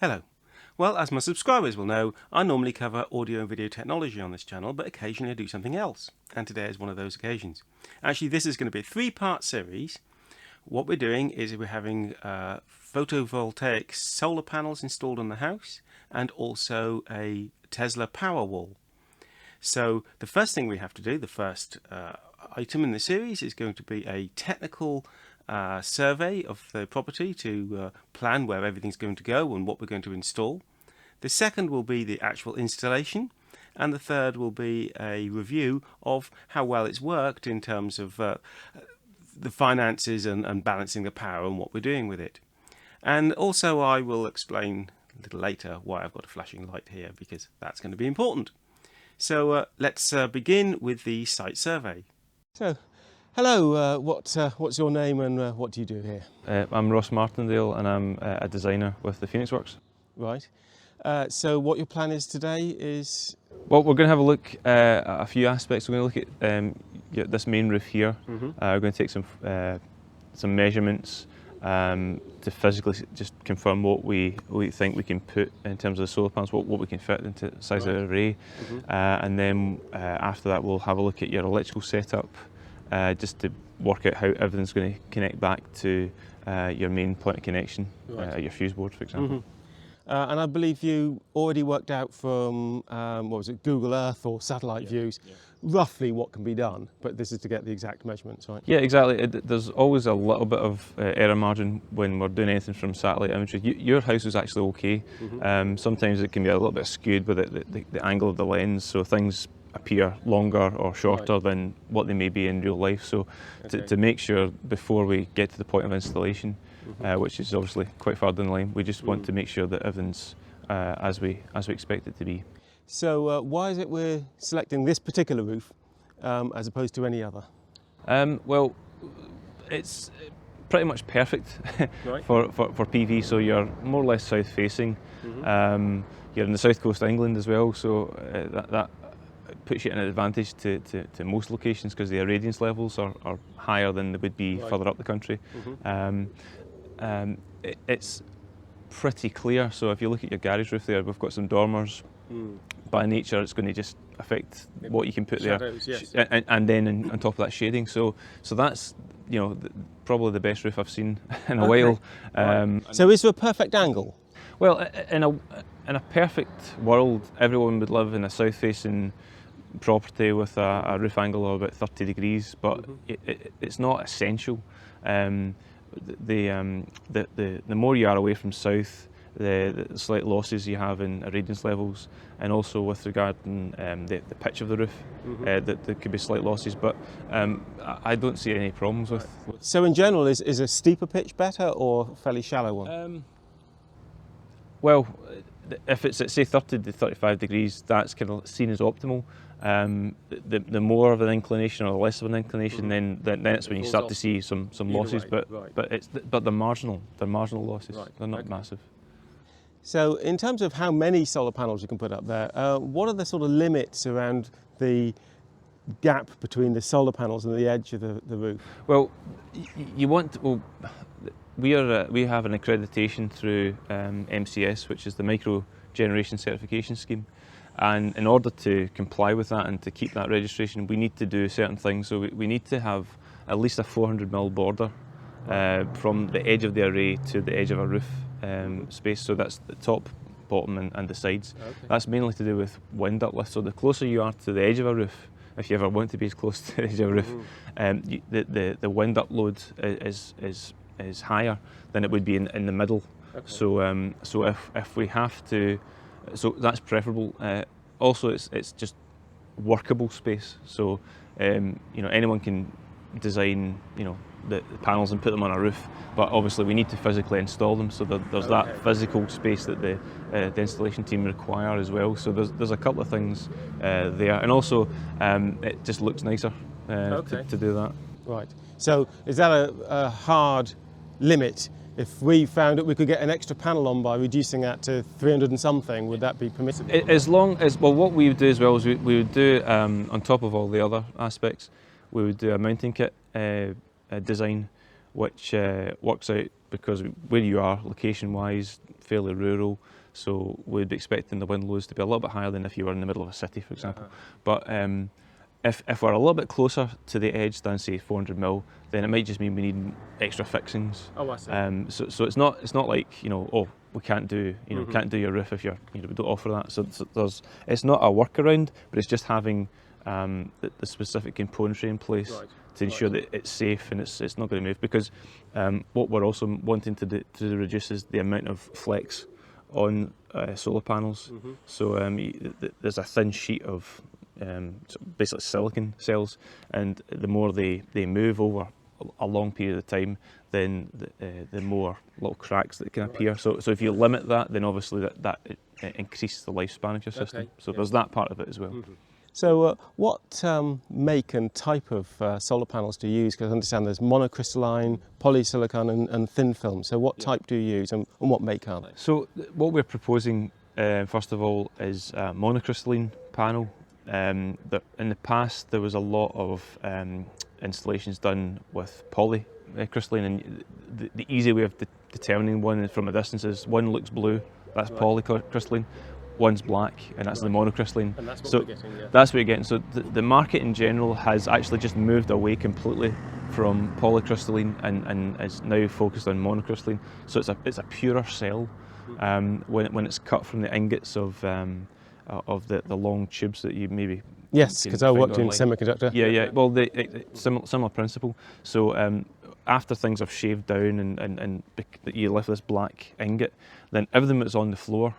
Hello. Well, as my subscribers will know, I normally cover audio and video technology on this channel, but occasionally I do something else. And today is one of those occasions. Actually, this is going to be a three-part series. What we're doing is we're having photovoltaic solar panels installed on the house and also a Tesla Powerwall. So the first thing we have to do, the first item in the series, is going to be a technical survey of the property to plan where everything's going to go and what we're going to install. The second will be the actual installation, and the third will be a review of how well it's worked in terms of the finances and balancing the power and what we're doing with it. And also I will explain a little later why I've got a flashing light here, because that's going to be important. So let's begin with the site survey. So, hello, what's your name and what do you do here? I'm Ross Martindale and I'm a designer with the Phoenixworks. Right. So what your plan is today is? Well, we're going to have a look at a few aspects. We're going to look at this main roof here. We're going to take some measurements to physically just confirm what we think we can put in terms of the solar panels, what we can fit into the size of the array. And then after that we'll have a look at your electrical setup, just to work out how everything's going to connect back to your main point of connection, your fuse board, for example. And I believe you already worked out from, what was it, Google Earth or satellite views, roughly what can be done, but this is to get the exact measurements, right? Yeah, exactly. There's always a little bit of error margin when we're doing anything from satellite imagery. Your house is actually okay. Sometimes it can be a little bit skewed with the angle of the lens, so things appear longer or shorter than what they may be in real life. So to make sure before we get to the point of installation, which is obviously quite far down the line, we just want to make sure that everything's as we expect it to be. So why is it we're selecting this particular roof as opposed to any other? Well, it's pretty much perfect for PV, so you're more or less south facing. You're in the south coast of England as well, so that puts you in an advantage to most locations, because the irradiance levels are higher than they would be further up the country. It's pretty clear, so if you look at your garage roof there, we've got some dormers. By nature it's going to just affect what you can put Shadows, there, and then on top of that shading, so that's, you know, probably the best roof I've seen in a while. So is there a perfect angle? Well, in a perfect world, everyone would live in a south facing property with a roof angle of about 30 degrees, but it's not essential. The more you are away from south, the slight losses you have in irradiance levels, and also with regard to the pitch of the roof, that there could be slight losses, but I don't see any problems with. So in general, is a steeper pitch better or a fairly shallow one? Well, if it's at say 30 to 35 degrees, that's kind of seen as optimal. The more of an inclination or the less of an inclination, then it's when you start to see some losses. But they're marginal. They're marginal losses. They're not massive. So in terms of how many solar panels you can put up there, what are the sort of limits around the gap between the solar panels and the edge of the roof? Well, we have an accreditation through MCS, which is the Micro Generation Certification Scheme, and in order to comply with that and to keep that registration, we need to do certain things. So we need to have at least a 400mm border from the edge of the array to the edge of a roof space. So that's the top, bottom and the sides. That's mainly to do with wind uplift. So the closer you are to the edge of a roof, if you ever want to be as close to the edge of a roof, the wind upload is higher than it would be in the middle. So if we have to, so that's preferable. Also, it's just workable space. So you know, anyone can design, you know, the panels and put them on a roof, but obviously we need to physically install them. So there's that physical space that the installation team require as well. So there's a couple of things there, and also it just looks nicer to do that. Right. So is that a hard limit? If we found that we could get an extra panel on by reducing that to 300 and something, would that be permissible? As long as, well, what we would do as well is we would do, on top of all the other aspects, we would do a mounting kit design which works out because where you are location-wise, fairly rural, so we'd be expecting the wind loads to be a little bit higher than if you were in the middle of a city, for example. But if we're a little bit closer to the edge than say 400 mil, then it might just mean we need extra fixings. Oh, I see. So it's not like, oh, we can't do can't do your roof if you're we don't offer that. So it's not a workaround, but it's just having the specific componentry in place to ensure that it's safe and it's not going to move. Because what we're also wanting to reduce is the amount of flex on solar panels. So there's a thin sheet of basically silicon cells, and the more they move over a long period of time, then the more little cracks that can appear. So if you limit that, then obviously that increases the lifespan of your system. So there's that part of it as well. So what make and type of solar panels do you use? Because I understand there's monocrystalline, polysilicon and thin film. So what type do you use and what make are they? So what we're proposing first of all is a monocrystalline panel. In the past there was a lot of installations done with polycrystalline, and the easy way of determining one from a distance is one looks blue, that's polycrystalline, one's black, and that's the monocrystalline. And that's what so we're getting, yeah. That's what you're getting. So the market in general has actually just moved away completely from polycrystalline and is now focused on monocrystalline. So it's a purer cell when it's cut from the ingots of the long tubes that you maybe. Yes, because I worked in semiconductor. Yeah. Well, similar principle. So after things have shaved down and you left this black ingot, then everything that's on the floor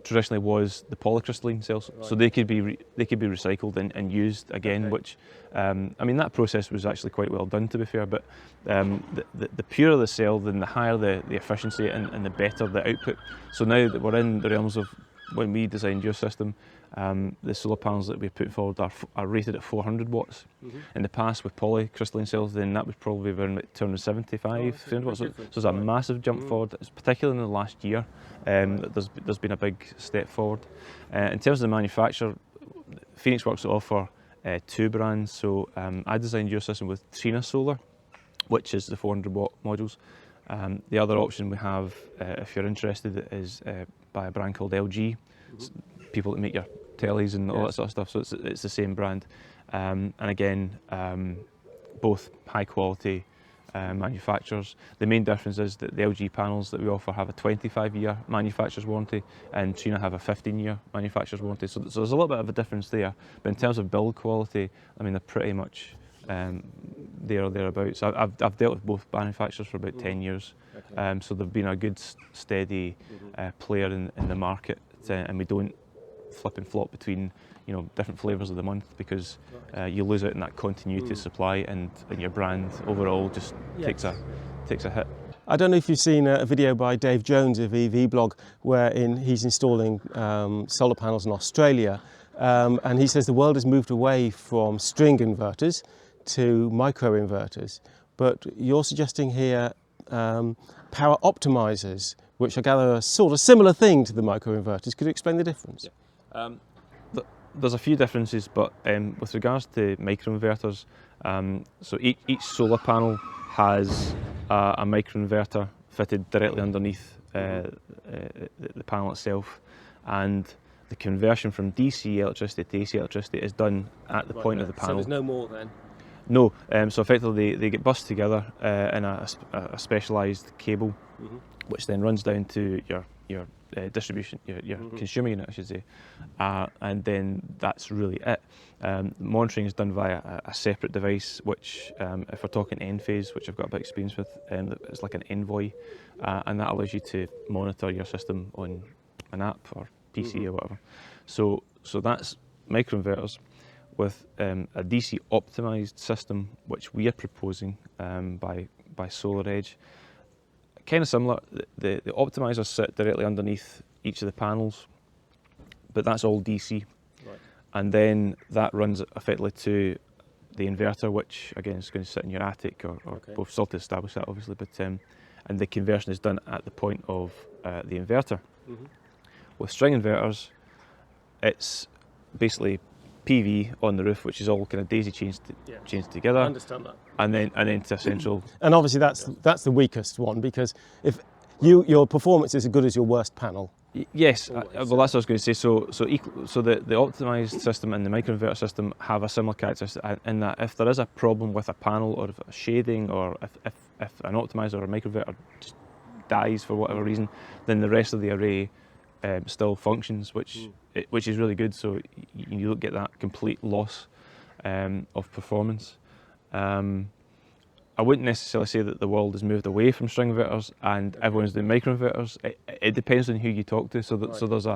traditionally was the polycrystalline cells, so they could be recycled and used again. Which I mean, that process was actually quite well done, to be fair. But the purer the cell, then the higher the efficiency and the better the output. So now that we're in the realms of when we designed your system, the solar panels that we put forward are rated at 400 watts. In the past with polycrystalline cells, then that was probably around 275, 300 watts. So there's a massive jump forward, particularly in the last year. There's been a big step forward. In terms of the manufacturer, Phoenixworks offer two brands. So I designed your system with Trina Solar, which is the 400 watt modules. The other option we have, if you're interested, is by a brand called LG. People that make your tellies and all that sort of stuff. So it's the same brand, and again, both high quality manufacturers. The main difference is that the LG panels that we offer have a 25-year manufacturer's warranty, and Trina have a 15-year manufacturer's warranty. So there's a little bit of a difference there. But in terms of build quality, I mean, they're pretty much there or thereabouts. I've dealt with both manufacturers for about 10 years, so they've been a good steady player in the market, and we don't flip and flop between different flavours of the month, because you lose out in that continuity of supply, and your brand overall just takes a hit. I don't know if you've seen a video by Dave Jones of EV Blog, wherein he's installing solar panels in Australia, and he says the world has moved away from string inverters to microinverters, but you're suggesting here power optimizers, which I gather are sort of similar thing to the microinverters. Could you explain the difference? Yeah. There's a few differences, but with regards to microinverters, so each solar panel has a microinverter fitted directly underneath the panel itself, and the conversion from DC electricity to AC electricity is done at the point of the panel. So there's no more then? No, so effectively they get bussed together in a specialised cable, which then runs down to your distribution, your consumer unit, I should say, and then that's really it. Monitoring is done via a separate device, which, if we're talking Enphase, which I've got a bit of experience with, it's like an Envoy, and that allows you to monitor your system on an app or PC or whatever. So that's microinverters. With a DC optimised system, which we are proposing by SolarEdge. Kind of similar, the optimizers sit directly underneath each of the panels, but that's all DC. Right. And then that runs effectively to the inverter, which again is going to sit in your attic, or both still to establish that obviously, but and the conversion is done at the point of the inverter. With string inverters, it's basically PV on the roof, which is all kind of daisy chained together. I understand that. And then to a central. And obviously that's the weakest one, because if your performance is as good as your worst panel. Yes, well that's what I was going to say. So the optimised system and the microinverter system have a similar characteristic in that if there is a problem with a panel, or if a shading, or if an optimizer or a microinverter just dies for whatever reason, then the rest of the array still functions, which is really good. So you don't get that complete loss of performance. I wouldn't necessarily say that the world has moved away from string inverters and everyone's doing microinverters. It depends on who you talk to. So there's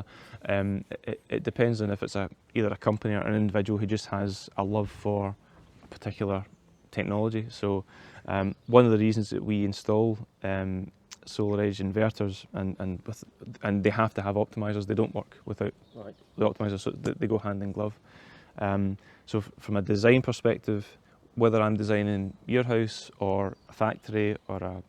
it depends on if it's either a company or an individual who just has a love for a particular technology. So one of the reasons that we install SolarEdge inverters and they have to have optimizers. They don't work without the optimizers, so they go hand in glove. So from a design perspective, whether I'm designing your house or a factory or a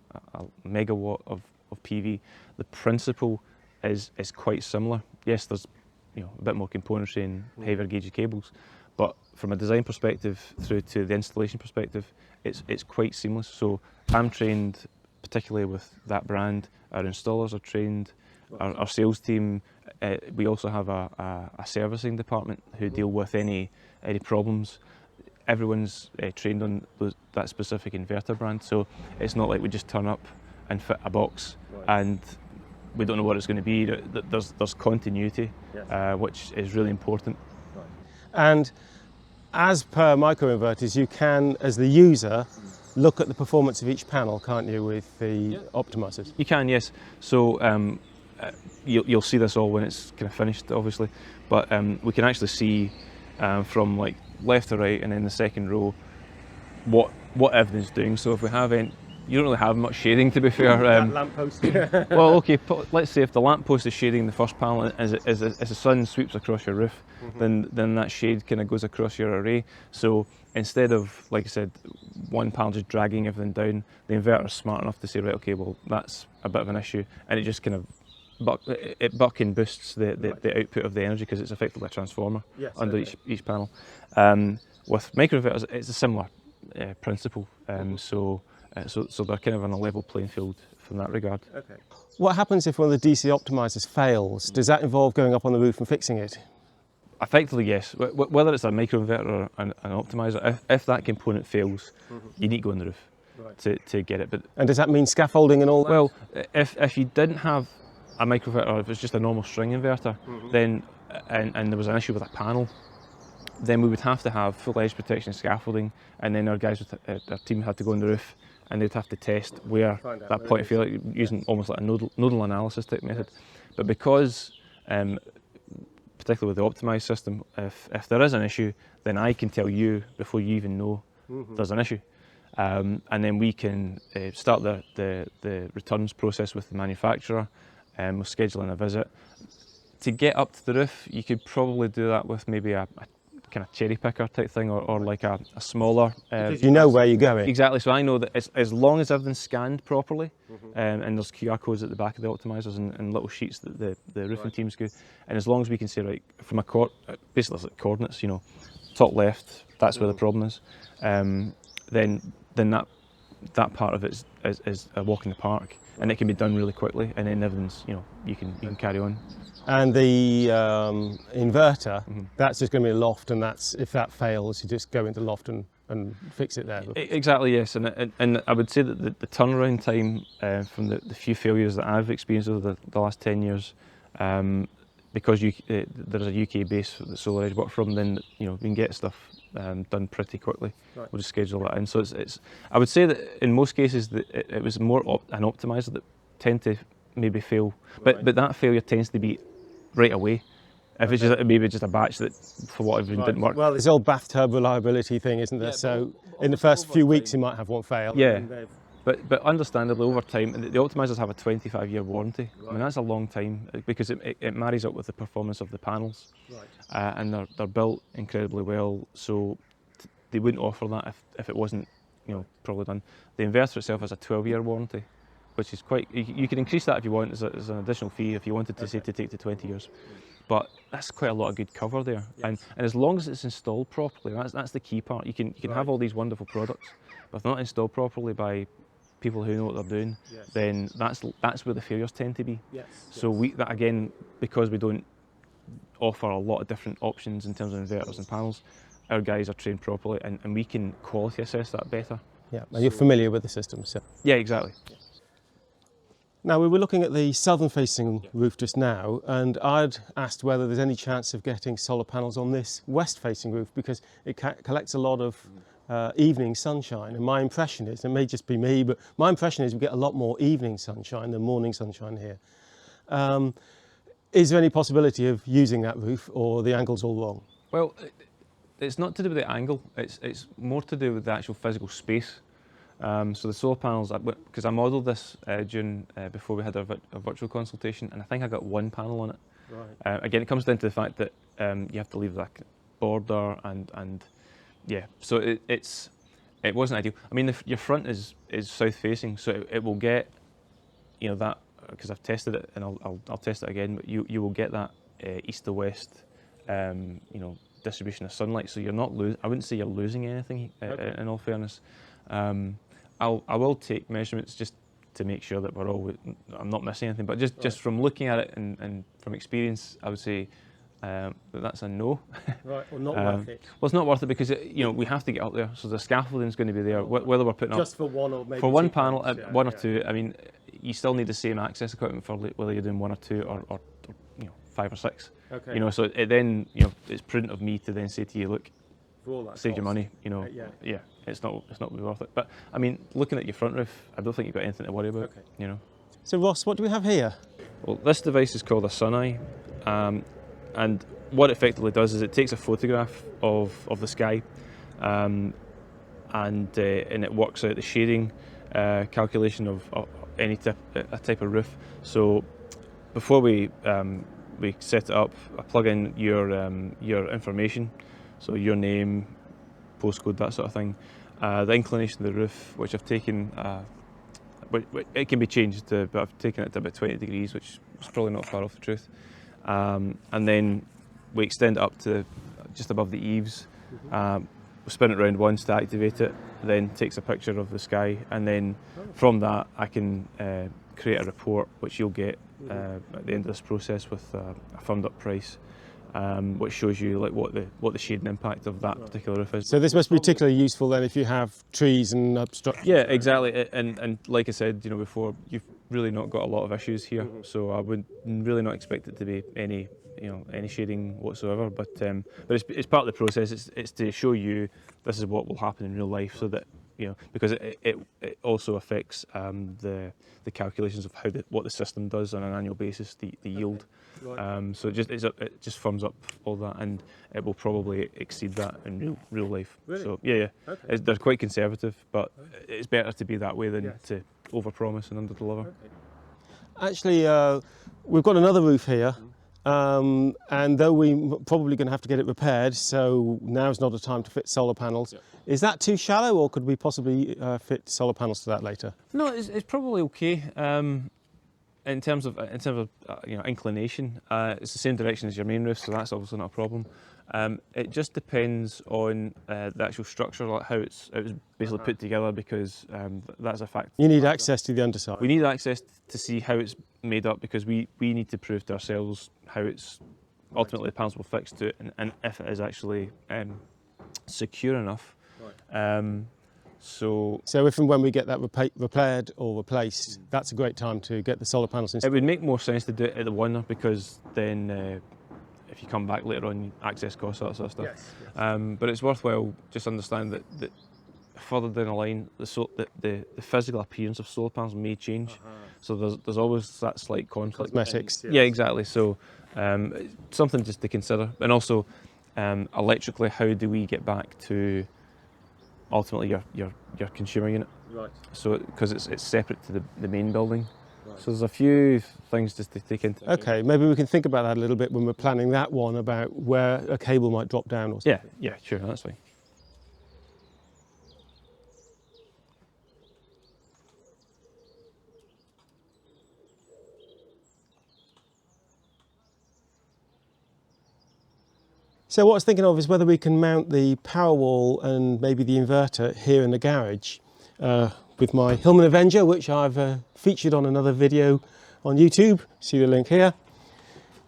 megawatt of PV, the principle is quite similar. Yes, there's a bit more componentry and heavier gauge cables, but from a design perspective through to the installation perspective, it's quite seamless. So I'm trained particularly with that brand. Our installers are trained. Our sales team. We also have a servicing department who deal with any problems. Everyone's trained on that specific inverter brand, so it's not like we just turn up and fit a box and we don't know what it's going to be. There's continuity, which is really important. And as per microinverters, you can, as the user, look at the performance of each panel, can't you, with the optimizers? You can, yes. So you'll see this all when it's kind of finished, obviously, but we can actually see from like left to right and in the second row what everything's doing. So if we have you don't really have much shading, to be fair. That lamppost. Well, okay, let's say if the lamppost is shading the first panel as the sun sweeps across your roof, then that shade kind of goes across your array. So instead of, like I said, one panel just dragging everything down, the inverter is smart enough to say, right, okay, well that's a bit of an issue, and it just kind of buck and boosts the output of the energy, because it's effectively a transformer under each panel. With microinverters, it's a similar principle. So they're kind of on a level playing field from that regard. Okay. What happens if one of the DC Optimizers fails? Does that involve going up on the roof and fixing it? Effectively, yes. Whether it's a microinverter or an optimizer, if that component fails, you need to go on the roof to get it. And does that mean scaffolding and all that? Well, if you didn't have a microinverter, or if it's just a normal string inverter, then and there was an issue with a panel, then we would have to have full edge protection scaffolding, and then our guys, our team had to go on the roof and they'd have to test where that point of failure, using almost like a nodal analysis type method. But because, particularly with the optimised system, if there is an issue, then I can tell you before you even know there's an issue. And then we can start the returns process with the manufacturer, with scheduling a visit. To get up to the roof, you could probably do that with maybe a kind of cherry picker type thing, or like a smaller. Because you know where you're going. Exactly. So I know that as long as everything's scanned properly, and there's QR codes at the back of the optimizers and little sheets that the roofing teams do, and as long as we can say, right, from basically it's like coordinates, top left, that's where the problem is, then that part of it is a walk in the park, and it can be done really quickly, and then everything's, you can carry on. And the inverter, that's just going to be a loft, and if that fails, you just go into the loft and fix it there. Exactly, yes. And I would say that the turnaround time from the few failures that I've experienced over the last 10 years, because there's a UK base that SolarEdge work from, then we can get stuff done pretty quickly. We'll just schedule that in. So it's I would say that in most cases it was more an optimizer that tend to maybe fail, but that failure tends to be right away. If it's maybe just a batch that for whatever reason didn't work. Well, this old bathtub reliability thing, isn't there? So in the first few weeks you might have one fail. Yeah, but understandably over time, the optimizers have a 25-year warranty. I mean, that's a long time, because it marries up with the performance of the panels, and they're built incredibly well, so they wouldn't offer that if it wasn't probably done. The inverter itself has a 12-year warranty, which is quite, you can increase that if you want as an additional fee if you wanted to say to take to 20 years. but that's quite a lot of good cover there. And as long as it's installed properly, that's the key part. You can have all these wonderful products, but if they're not installed properly by people who know what they're doing, then that's where the failures tend to be. So that again, because we don't offer a lot of different options in terms of inverters and panels, our guys are trained properly, and we can quality assess that better. Yeah, and you're familiar with the system, so. Yeah, exactly. Now, we were looking at the southern-facing roof just now, and I'd asked whether there's any chance of getting solar panels on this west-facing roof, because it collects a lot of evening sunshine, and my impression is, it may just be me, but my impression is we get a lot more evening sunshine than morning sunshine here. Is there any possibility of using that roof, or the angle's all wrong? Well, it's not to do with the angle, it's more to do with the actual physical space. So the solar panels, because I modelled this before we had our virtual consultation, and I think I got one panel on it. Right. Again, it comes down to the fact that you have to leave that border, and yeah, so it wasn't ideal. I mean, your front is south facing, so it will get, you know, that, because I've tested it, and I'll test it again. But you will get that east to west, you know, distribution of sunlight. So you're not I wouldn't say you're losing anything. In all fairness. I will take measurements just to make sure that I'm not missing anything, but just from looking at it and from experience, I would say that's a no. Right, well, not worth it. Well, it's not worth it because you know, we have to get up there, so the scaffolding is going to be there, whether we're putting just up for one or maybe for one two panel, panels, one or two. I mean, you still need the same access equipment for whether you're doing one or two or you know, 5 or 6. Okay. You know, so then, you know, it's prudent of me to then say to you, look, for all that save cost. your money, you know. Yeah, it's not really worth it. But I mean, looking at your front roof, I don't think you've got anything to worry about. Okay. You know. So Ross, what do we have here? Well, this device is called a SunEye, and what it effectively does is it takes a photograph of the sky, and it works out the shading calculation of any type of roof. So before we set it up, I plug in your information. So your name, postcode, that sort of thing. The inclination of the roof, which I've taken, it can be changed to, but I've taken it to about 20 degrees, which is probably not far off the truth. And then we extend it up to just above the eaves. We spin it around once to activate it, then takes a picture of the sky, and then from that I can create a report, which you'll get at the end of this process with a firmed up price. Which shows you like what the shading impact of that particular roof is. So this must be particularly useful then if you have trees and obstructions. Yeah, exactly. And like I said, you know, before, you've really not got a lot of issues here, so I would really not expect it to be any shading whatsoever. But it's part of the process. It's to show you this is what will happen in real life, so that, you know, because it also affects the calculations of what the system does on an annual basis, the yield. Right. So it just firms up all that, and it will probably exceed that in real life. Really? So yeah. Okay. They're quite conservative, but it's better to be that way than to overpromise and underdeliver. Okay. Actually, we've got another roof here. And though we're probably going to have to get it repaired, so now's not a time to fit solar panels. Yep. Is that too shallow, or could we possibly fit solar panels to that later? No, it's probably okay. In terms of you know, inclination, it's the same direction as your main roof, so that's obviously not a problem. It just depends on the actual structure, like how it was basically put together, because that's a fact. You need access to the underside. We need access to see how it's made up, because we need to prove to ourselves how it's ultimately the panels will fix to it, and if it is actually secure enough. Right. So if and when we get that repaired or replaced, that's a great time to get the solar panels installed. It would make more sense to do it at the one, because then if you come back later on, access costs, that sort of stuff. Yes. But it's worthwhile just understand that further down the line, the physical appearance of solar panels may change. So there's always that slight conflict. Cosmetics. Yeah, exactly. So something just to consider. And also, electrically, how do we get back to ultimately your consumer unit? Right. So because it's separate to the main building. Right. So there's a few things just to take into account. Okay, maybe we can think about that a little bit when we're planning that one, about where a cable might drop down or something. Yeah, sure, that's fine. So what I was thinking of is whether we can mount the Powerwall and maybe the inverter here in the garage with my Hillman Avenger, which I've featured on another video on YouTube. See the link here.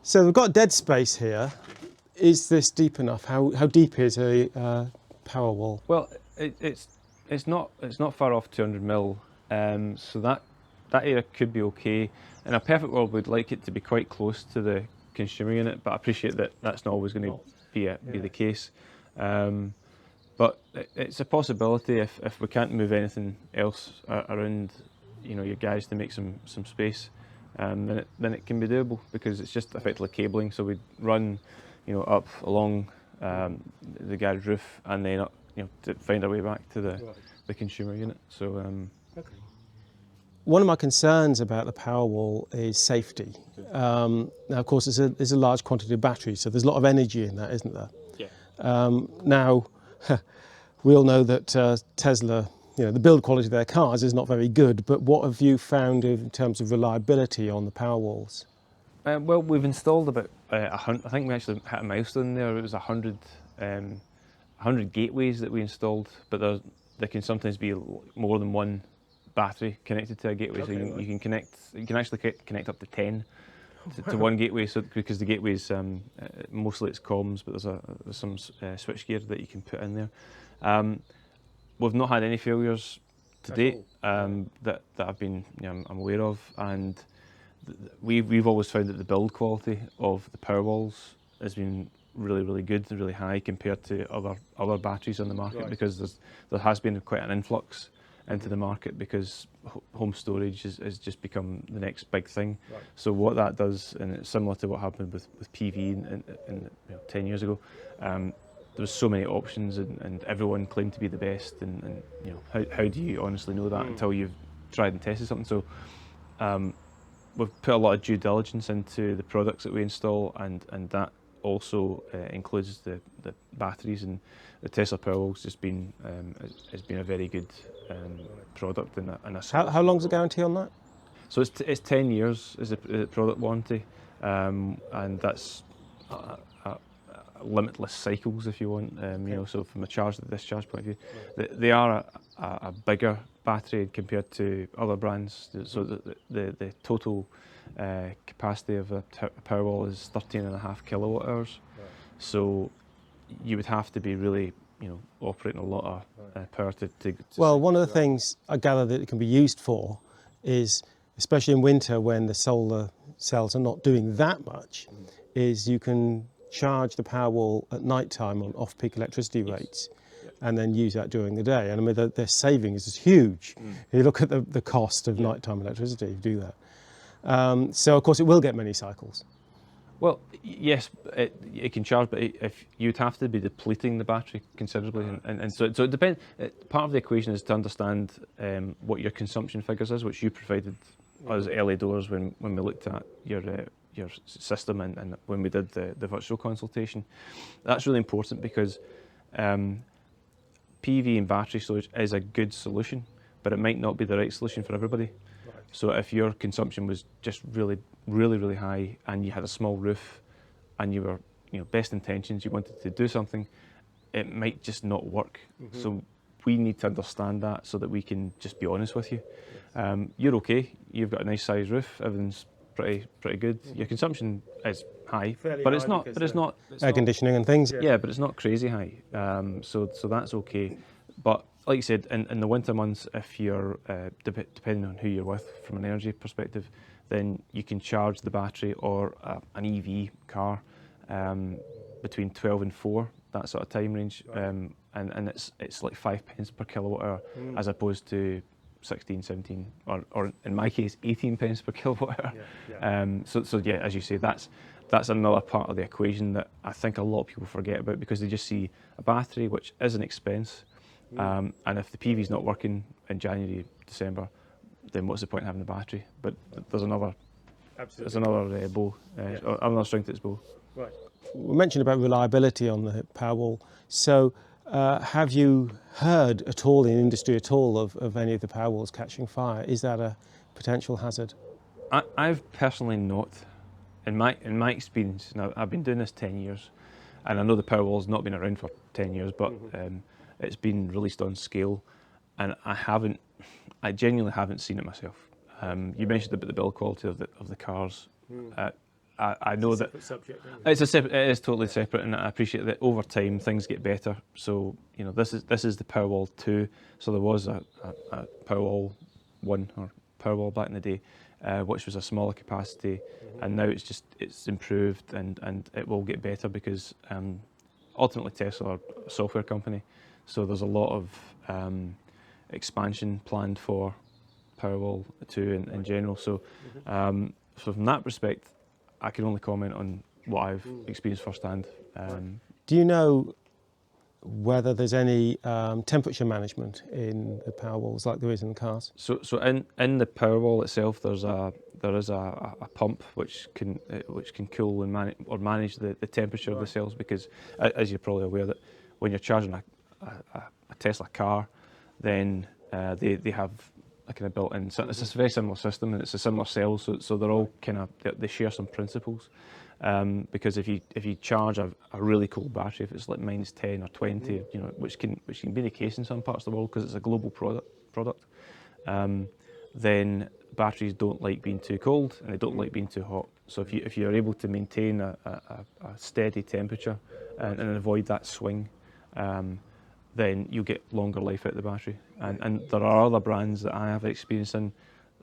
So we've got dead space here. Is this deep enough? How deep is a Powerwall? Well, it's not far off 200 mil, so that area could be okay. In a perfect world, we'd like it to be quite close to the consumer unit, but I appreciate that that's not always going to be the case. But it's a possibility if we can't move anything else around, you know, your garage to make some space, then it can be doable, because it's just effectively cabling. So we'd run, you know, up along the garage roof, and then up, you know, to find our way back to the consumer unit. So. Okay. One of my concerns about the Powerwall is safety. Now, of course, there's a large quantity of batteries, so there's a lot of energy in that, isn't there? Yeah. Now, we all know that Tesla, you know, the build quality of their cars is not very good, but what have you found in terms of reliability on the Powerwalls? Well, we've installed about 100, I think we actually hit a milestone there. It was 100 gateways that we installed, but there can sometimes be more than one battery connected to a gateway. Okay, so you can actually connect up to 10 to one gateway. So because the gateways mostly it's comms, but there's some switchgear that you can put in there. We've not had any failures to date that I've been, you know, I'm aware of, and we've always found that the build quality of the Powerwalls has been really good and really high compared to other batteries on the market, because there has been quite an influx into the market, because home storage has just become the next big thing. So what that does, and it's similar to what happened with PV in you know, 10 years ago, there was so many options, and everyone claimed to be the best, and you know, how do you honestly know that until you've tried and tested something? So we've put a lot of due diligence into the products that we install, and that also includes the batteries, and the Tesla Powerwall's just been has been a very good product. How long's the guarantee on that? So it's 10 years is the product warranty, and that's limitless cycles, if you want. You know, so from a charge to discharge point of view, they are a bigger battery compared to other brands. So the total capacity of a Powerwall is 13.5 kilowatt hours. So you would have to be really, you know, operating a lot of power to well, one of the things I gather that it can be used for is, especially in winter when the solar cells are not doing that much, is you can charge the Powerwall at night time on off-peak electricity rates, and then use that during the day. And I mean, their savings is huge. If you look at the cost of nighttime electricity, if you do that. So of course it will get many cycles. Well, yes, it can charge, but if you'd have to be depleting the battery considerably, and so it depends. Part of the equation is to understand what your consumption figures is, which you provided us early doors when we looked at your system and when we did the virtual consultation. That's really important, because PV and battery storage is a good solution, but it might not be the right solution for everybody. So if your consumption was just really high, and you had a small roof, and you were, you know, best intentions, you wanted to do something, it might just not work. So we need to understand that, so that we can just be honest with you. You're okay. You've got a nice size roof. Everything's pretty good. Your consumption is high, but it's not. But it's not air conditioning and things. Yeah, but it's not crazy high. So that's okay. But like you said, in the winter months, if you're depending on who you're with from an energy perspective, then you can charge the battery or an EV car between 12 and 4, that sort of time range, and it's like 5 pence per kilowatt hour, as opposed to 16, 17, or in my case 18 pence per kilowatt hour. So yeah, as you say, that's another part of the equation that I think a lot of people forget about, because they just see a battery, which is an expense, and if the PV is not working in January, December, then what's the point in having the battery? But there's another bow, another string to its bow. Right. We mentioned about reliability on the Powerwall. So have you heard at all in industry at all of any of the Powerwalls catching fire? Is that a potential hazard? I've personally not. In my experience, now I've been doing this 10 years, And I know the Powerwall's not been around for 10 years, but it's been released on scale, and I genuinely haven't seen it myself. You mentioned about the build quality of the cars. I know that it is totally separate, and I appreciate that over time things get better. So this is the Powerwall 2. So there was a Powerwall 1 or Powerwall back in the day, which was a smaller capacity, and now it's improved and it will get better because ultimately Tesla are a software company, so there's a lot of expansion planned for Powerwall 2 in general. So from that respect, I can only comment on what I've experienced firsthand. Do you know whether there's any temperature management in the Powerwalls like there is in the cars? So in the Powerwall itself, there is a pump which can cool and manage the temperature of the cells, because as you're probably aware that when you're charging a Tesla car, then they have a kind of built-in. So it's a very similar system, and it's a similar cell. So they're all they share some principles. Because if you charge a really cold battery, if it's like -10 or 20, which can be the case in some parts of the world because it's a global product, then batteries don't like being too cold and they don't like being too hot. So if you're able to maintain a steady temperature and avoid that swing, then you get longer life out of the battery. And there are other brands that I have experience in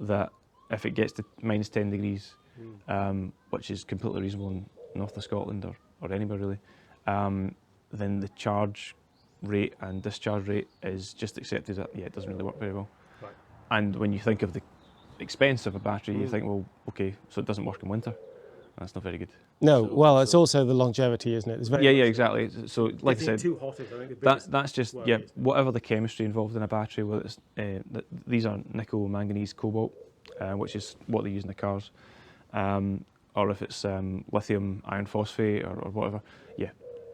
that if it gets to -10 degrees, which is completely reasonable in north of Scotland or anywhere really, then the charge rate and discharge rate is just accepted that, it doesn't really work very well. Right. And when you think of the expense of a battery, you think, well, okay, so it doesn't work in winter. That's not very good. No, it's also the longevity, isn't it? It's very exactly. So, like I said, too hot is, I think, the biggest that's just whatever the chemistry involved in a battery. Whether it's these are nickel, manganese, cobalt, which is what they use in the cars, or if it's lithium iron phosphate or whatever.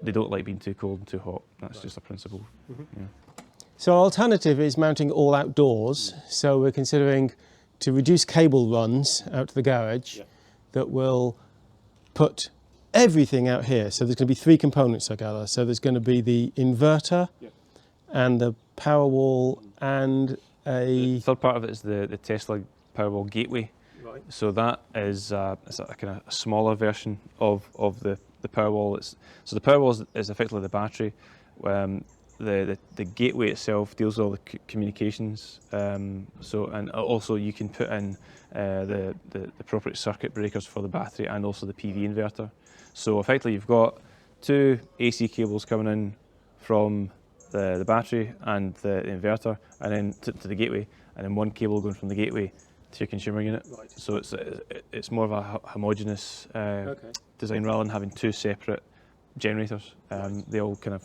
They don't like being too cold and too hot. That's just a principle. So our alternative is mounting all outdoors. So we're considering to reduce cable runs out to the garage that will put everything out here. So there's going to be 3 components, I gather. So there's going to be the inverter and the Powerwall and the third part of it is the Tesla Powerwall gateway. Right. So that is it's a kind of smaller version of the Powerwall. So the Powerwall is effectively the battery. The gateway itself deals with all the communications. And also you can put in the appropriate circuit breakers for the battery and also the PV inverter. So effectively you've got 2 AC cables coming in from the battery and the inverter, and then to the gateway, and then 1 cable going from the gateway to your consumer unit. Right. So it's more of a homogeneous design rather than having 2 separate generators. They all kind of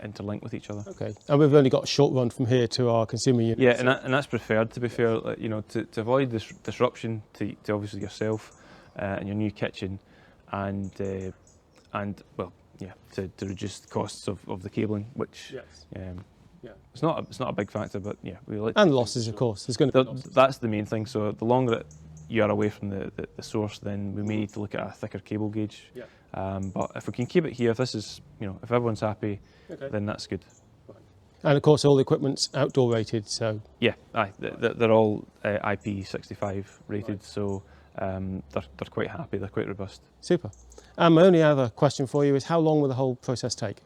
interlink with each other. Okay, and we've only got a short run from here to our consumer unit. Yeah, and that's preferred, to be fair. To avoid this disruption to obviously yourself and your new kitchen, and to reduce the costs of the cabling, which it's not a big factor, but we like. And losses, of course. There's going to be losses. That's the main thing. So the longer that you are away from the source, then we may need to look at a thicker cable gauge. Yeah. But if we can keep it here, if this is, if everyone's happy, then that's good. Right. And of course, all the equipment's outdoor rated, so. Yeah, they're all IP65 rated, right. So they're quite happy. They're quite robust. Super. My only other question for you is, how long will the whole process take?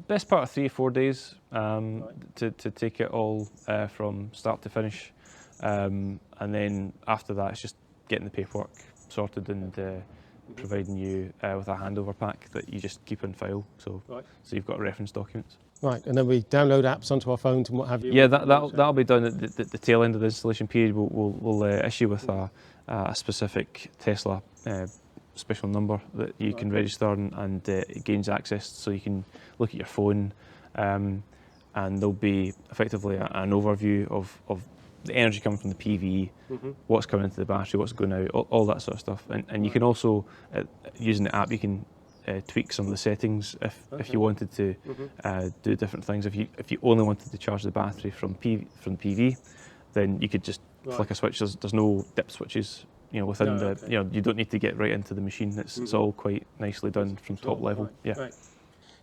Best part of 3 or 4 days to take it all from start to finish, and then after that it's just getting the paperwork sorted and providing you with a handover pack that you just keep in file, so you've got reference documents. Right, and then we download apps onto our phones and what have you. Yeah, that'll be done at the tail end of the installation period. We'll issue with a specific Tesla special number that you can register, and it gains access, so you can look at your phone, and there'll be effectively an overview of the energy coming from the PV, what's coming into the battery, what's going out, all that sort of stuff. And you can also, using the app, you can tweak some of the settings if you wanted to do different things. If you only wanted to charge the battery from PV, then you could just flick a switch. There's no dip switches within No, the, okay. you don't need to get right into the machine. It's all quite nicely done from top level. Right, Yeah. right.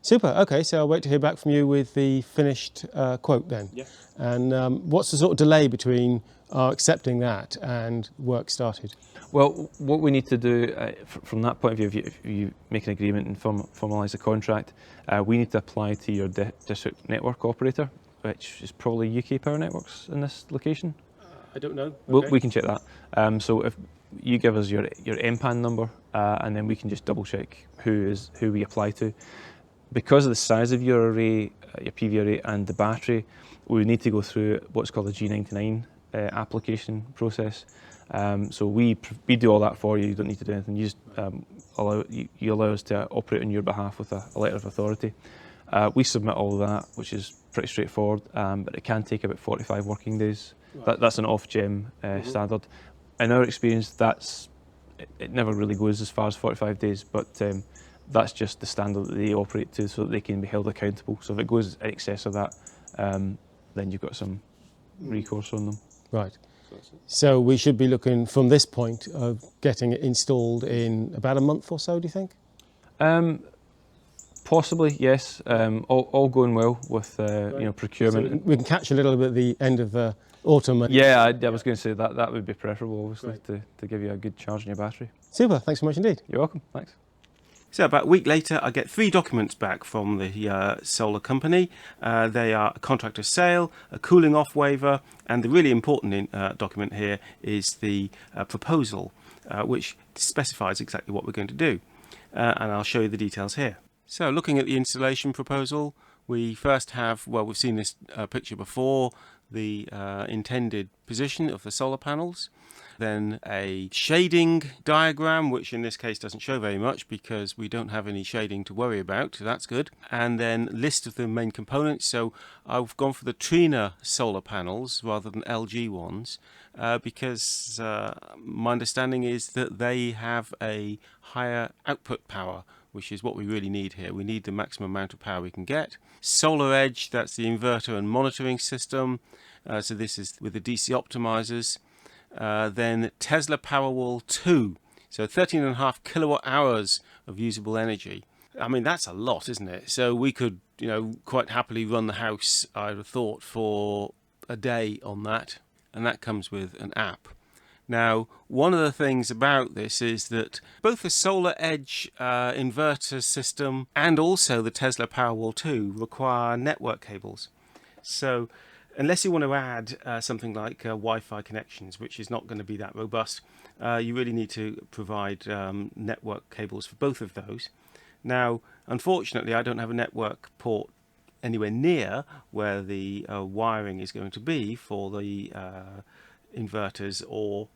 Super. Okay, so I'll wait to hear back from you with the finished quote then. Yeah. And what's the sort of delay between accepting that and work started? Well, what we need to do from that point of view, if you make an agreement and formalise a contract, we need to apply to your district network operator, which is probably UK Power Networks in this location. I don't know. Okay. We can check that. So if you give us your MPAN number, and then we can just double check who we apply to. Because of the size of your array, your PV array and the battery, we need to go through what's called a G99 application process. So we do all that for you. You don't need to do anything. You just allow us to operate on your behalf with a letter of authority. We submit all of that, which is pretty straightforward, but it can take about 45 working days. Right. That's an off-gem standard. In our experience, it never really goes as far as 45 days, but that's just the standard that they operate to, so that they can be held accountable. So if it goes in excess of that, then you've got some recourse on them. Right. So we should be looking from this point of getting it installed in about a month or so, do you think? Possibly, yes. All going well with procurement. So we can catch a little bit at the end of the autumn. Yeah, I was going to say that would be preferable, obviously, to give you a good charge in your battery. Super. Thanks so much indeed. You're welcome. Thanks. So about a week later, I get 3 documents back from the solar company. They are a contract of sale, a cooling off waiver, and the really important document here is the proposal, which specifies exactly what we're going to do. And I'll show you the details here. So looking at the installation proposal, we first have, well, we've seen this picture before, the intended position of the solar panels. Then a shading diagram, which in this case doesn't show very much because we don't have any shading to worry about, so that's good. And then list of the main components. So I've gone for the Trina solar panels rather than LG ones because my understanding is that they have a higher output power, which is what we really need here. We need the maximum amount of power we can get. Solar Edge, that's the inverter and monitoring system. So this is with the DC Optimizers. Then Tesla Powerwall 2, so 13.5 kilowatt hours of usable energy. I mean, that's a lot, isn't it? So we could, quite happily run the house, I'd have thought, for a day on that. And that comes with an app. Now, one of the things about this is that both the Solar Edge inverter system and also the Tesla Powerwall 2 require network cables. So unless you want to add something like Wi-Fi connections, which is not going to be that robust, you really need to provide network cables for both of those. Now, unfortunately, I don't have a network port anywhere near where the wiring is going to be for the inverters or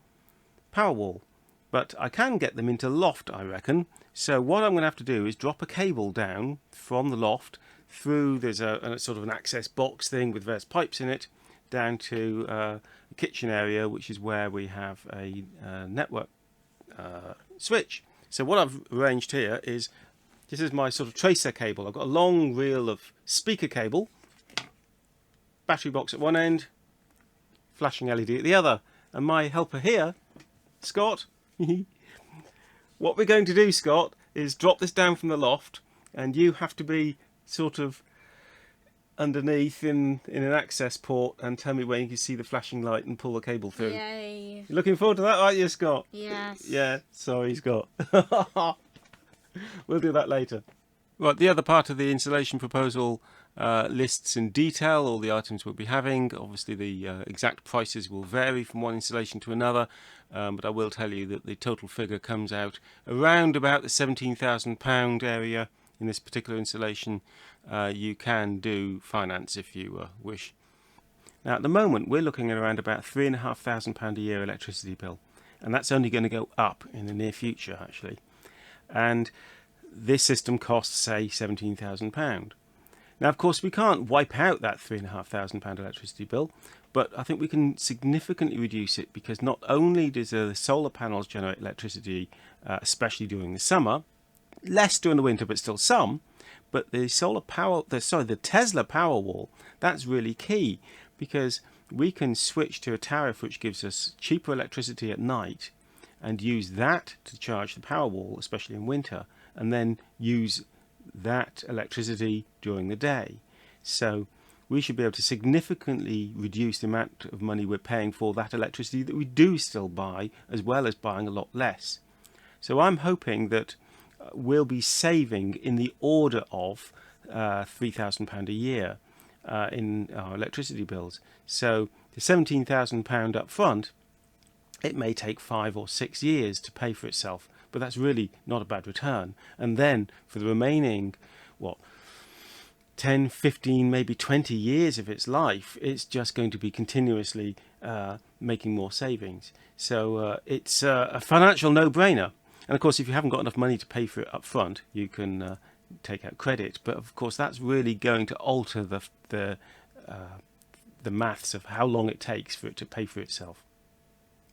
Powerwall, but I can get them into loft, I reckon. So what I'm going to have to do is drop a cable down from the loft through, there's a sort of an access box thing with various pipes in it, down to the kitchen area, which is where we have a network switch. So what I've arranged here is, this is my sort of tracer cable. I've got a long reel of speaker cable, battery box at one end, flashing LED at the other, and my helper here, Scott, what we're going to do, Scott, is drop this down from the loft, and you have to be sort of underneath in an access port and tell me when you can see the flashing light and pull the cable through. Yay. You're looking forward to that, aren't you, Scott? Yes. Yeah, sorry, Scott. We'll do that later. Right, the other part of the installation proposal lists in detail all the items we'll be having. Obviously the exact prices will vary from one installation to another, but I will tell you that the total figure comes out around about the £17,000 area in this particular installation. You can do finance if you wish. Now at the moment we're looking at around about £3,500 a year electricity bill, and that's only going to go up in the near future actually. And this system costs, say, £17,000. Now, of course, we can't wipe out that £3,500 electricity bill, but I think we can significantly reduce it because not only does the solar panels generate electricity, especially during the summer, less during the winter, but still some, but the Tesla Powerwall, that's really key because we can switch to a tariff which gives us cheaper electricity at night and use that to charge the Powerwall, especially in winter, and then use that electricity during the day. So we should be able to significantly reduce the amount of money we're paying for that electricity that we do still buy, as well as buying a lot less. So I'm hoping that we'll be saving in the order of £3,000 a year in our electricity bills. So the £17,000 up front, it may take 5 or 6 years to pay for itself, but that's really not a bad return. And then for the remaining, 10, 15, maybe 20 years of its life, it's just going to be continuously making more savings. So it's a financial no-brainer. And of course, if you haven't got enough money to pay for it up front, you can take out credit. But of course, that's really going to alter the maths of how long it takes for it to pay for itself.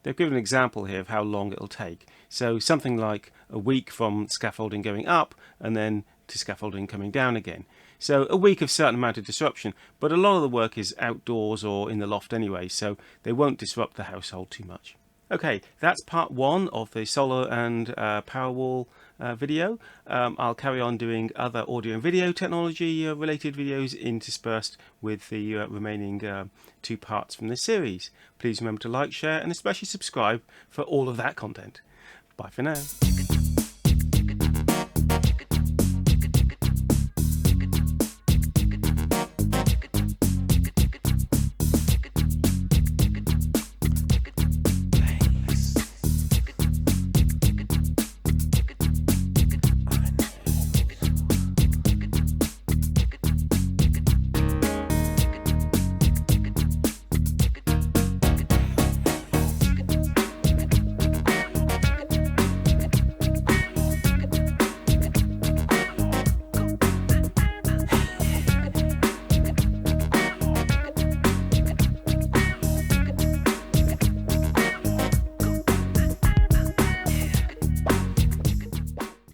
They've given an example here of how long it'll take. So something like a week from scaffolding going up and then to scaffolding coming down again. So a week of certain amount of disruption, but a lot of the work is outdoors or in the loft anyway, so they won't disrupt the household too much. Okay, that's part 1 of the solar and Powerwall video. I'll carry on doing other audio and video technology related videos interspersed with the remaining 2 parts from this series. Please remember to like, share and especially subscribe for all of that content. Bye for now.